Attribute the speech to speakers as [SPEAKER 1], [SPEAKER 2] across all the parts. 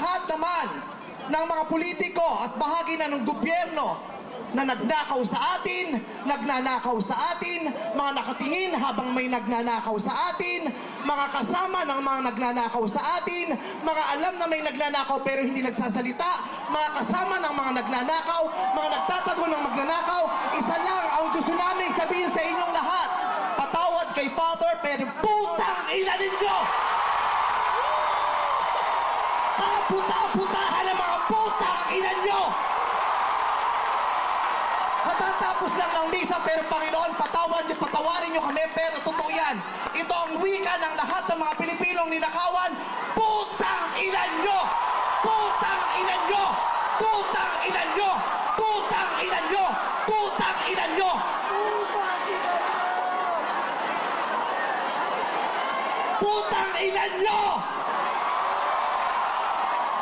[SPEAKER 1] lahat naman ng mga politiko at bahagi na ng gobyerno na nagnakaw sa atin, nagnanakaw sa atin, mga nakatingin habang may nagnanakaw sa atin, mga kasama ng mga nagnanakaw sa atin, mga alam na may nagnanakaw pero hindi nagsasalita, mga kasama ng mga nagnanakaw, mga nagtatago ng magnanakaw. Isa lang ang gusto namin sabihin sa inyong lahat: patawad kay Father, pero putang ina ninyo! Kaputa-putahan ng mga putang ina nyo! Katatapos lang ng misa, pero Panginoon, patawarin nyo kami, pero totoo yan. Ito ang wika ng lahat ng mga Pilipinong ninakawan: putang ina nyo! Putang ina nyo! Putang ina nyo! Putang ina nyo! Putang ina nyo! Putang ina nyo!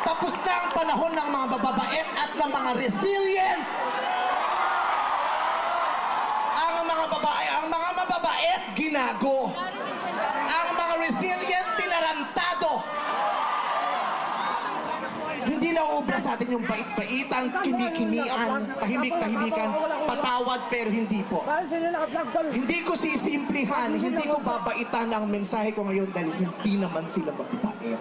[SPEAKER 1] Tapos na ang panahon ng mga bababait at ng mga resilient. Ang mga mababait, ginago. Ang mga resilient, tinarantado. Hindi na uubra sa atin yung bait-baitan, kimi-kimian, tahimik-tahimikan, patawad pero hindi po. Hindi ko sisimplihan, hindi ko babaitan ang mensahe ko ngayon dahil hindi naman sila mababait.